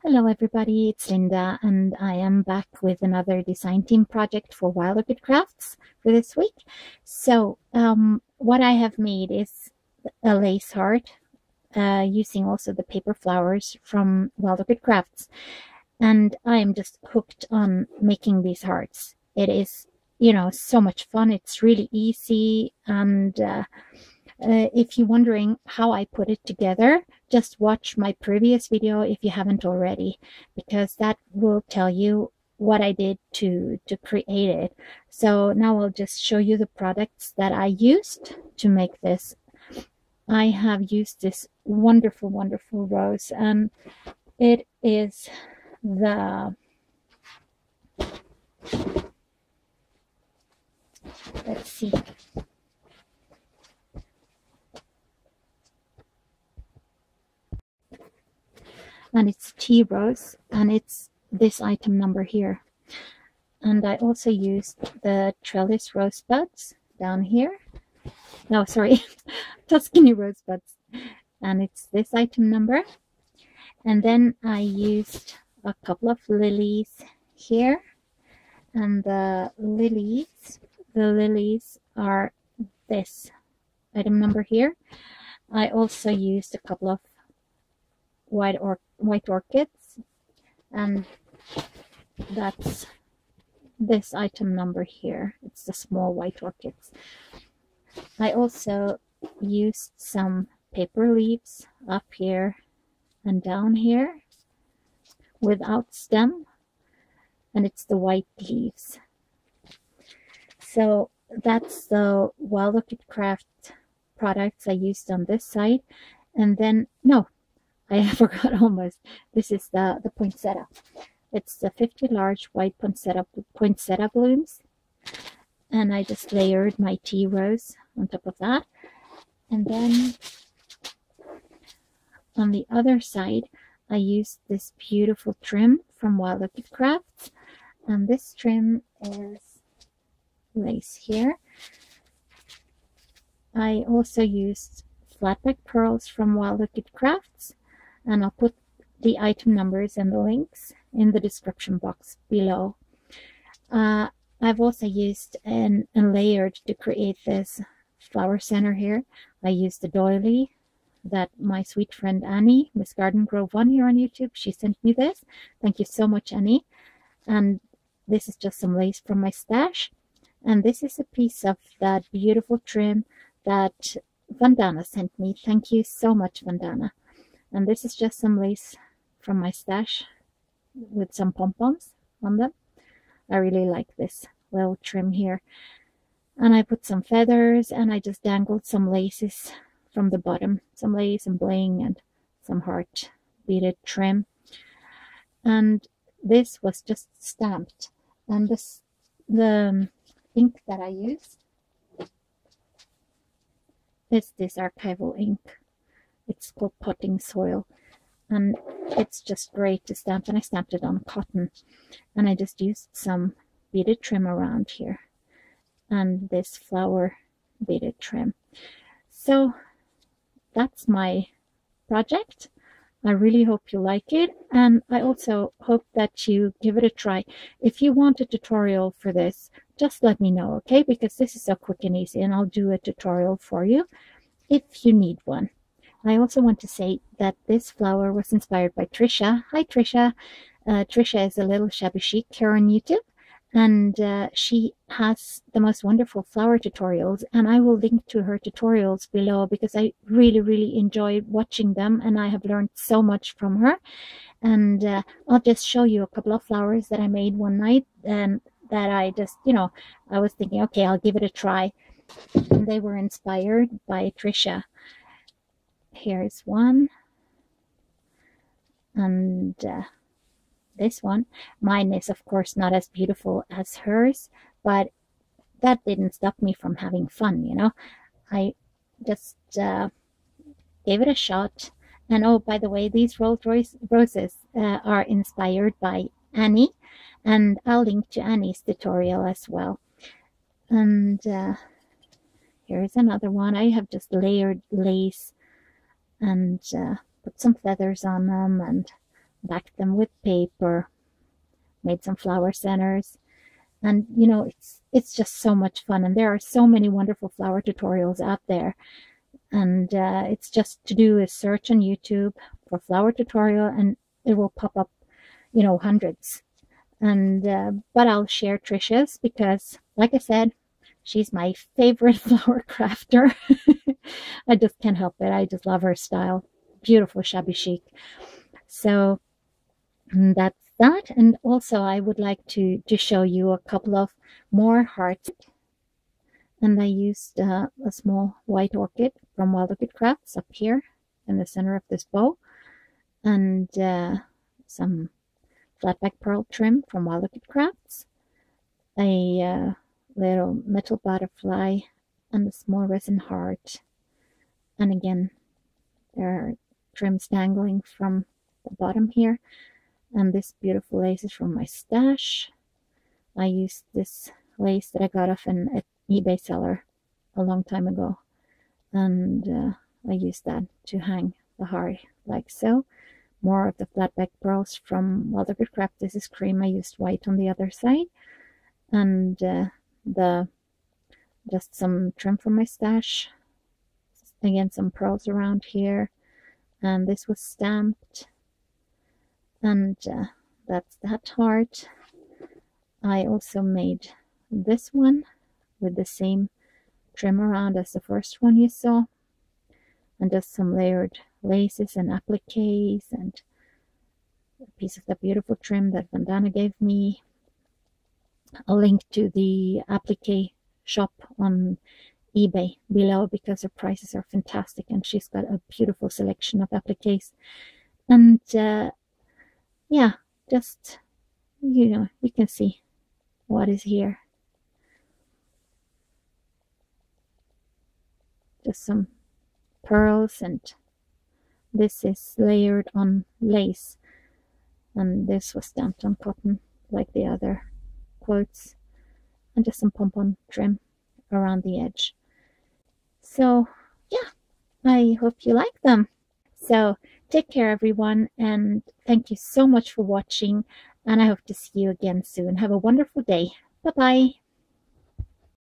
Hello everybody, it's Linda and I am back with another design team project for Wild Orchid Crafts for this week. So what I have made is a lace heart using also the paper flowers from Wild Orchid Crafts, and I am just hooked on making these hearts. It is, you know, so much fun. It's really easy, and if you're wondering how I put it together, just watch my previous video if you haven't already, because that will tell you what I did to create it. So now I'll just show you the products that I used to make this. I have used this wonderful, wonderful rose, and it is the, let's see, and it's tea rose, and it's this item number here. And I also used the trellis rosebuds down here. No, sorry, Tuscany rosebuds, and it's this item number. And then I used a couple of lilies here, and the lilies are this item number here. I also used a couple of white orchids, and that's this item number here. It's the small white orchids. I also used some paper leaves up here and down here without stem, and it's the white leaves. So that's the Wild Orchid Craft products I used on this side. And then, no, I forgot almost. This is the poinsettia. It's the 50 large white poinsettia blooms. And I just layered my tea rose on top of that. And then on the other side, I used this beautiful trim from Wild Orchid Crafts. And this trim is lace here. I also used flatback pearls from Wild Orchid Crafts, and I'll put the item numbers and the links in the description box below. I've also used and layered to create this flower center here. I used the doily that my sweet friend Annie, Miss Garden Grove 1 here on YouTube, she sent me this. Thank you so much, Annie. And this is just some lace from my stash. And this is a piece of that beautiful trim that Vandana sent me. Thank you so much, Vandana. And this is just some lace from my stash with some pom-poms on them. I really like this little trim here. And I put some feathers, and I just dangled some laces from the bottom. Some lace and bling and some heart beaded trim. And this was just stamped. And the ink that I used is this archival ink. It's called Potting Soil, and it's just great to stamp. And I stamped it on cotton, and I just used some beaded trim around here and this flower beaded trim. So that's my project. I really hope you like it, and I also hope that you give it a try. If you want a tutorial for this, just let me know, okay? Because this is so quick and easy, and I'll do a tutorial for you if you need one. I also want to say that this flower was inspired by Tricia. Hi, Tricia. Tricia is a little shabby chic here on YouTube, and she has the most wonderful flower tutorials, and I will link to her tutorials below because I really, really enjoy watching them, and I have learned so much from her. And I'll just show you a couple of flowers that I made one night, and that I just, you know, I was thinking, okay, I'll give it a try. And they were inspired by Tricia. Here's one, and this one. Mine is, of course, not as beautiful as hers, but that didn't stop me from having fun, you know. I just gave it a shot. And oh, by the way, these roses are inspired by Annie, and I'll link to Annie's tutorial as well. And here's another one. I have just layered lace and put some feathers on them and backed them with paper, made some flower centers. And you know, it's just so much fun, and there are so many wonderful flower tutorials out there. And it's just to do is search on YouTube for flower tutorial, and it will pop up, you know, hundreds. And but I'll share Tricia's because, like I said, she's my favorite flower crafter. I just can't help it. I just love her style. Beautiful shabby chic. So that's that. And also I would like to show you a couple of more hearts. And I used a small white orchid from Wild Orchid Crafts up here in the center of this bow. And some flatback pearl trim from Wild Orchid Crafts. A little metal butterfly and a small resin heart. And again, there are trims dangling from the bottom here. And this beautiful lace is from my stash. I used this lace that I got off an eBay seller a long time ago. And I used that to hang the heart like so. More of the flatback pearls from Wild Orchid Crafts. This is cream. I used white on the other side. And just some trim from my stash. Again, some pearls around here. And this was stamped. And that's that heart. I also made this one with the same trim around as the first one you saw. And just some layered laces and appliques and a piece of the beautiful trim that Vandana gave me. A link to the applique shop on eBay below because her prices are fantastic and she's got a beautiful selection of appliques. And yeah, just, you know, you can see what is here. Just some pearls, and this is layered on lace, and this was stamped on cotton like the other quotes, and just some pom-pom trim around the edge. So yeah, I hope you like them. So take care everyone, and thank you so much for watching, and I hope to see you again soon. Have a wonderful day. Bye bye.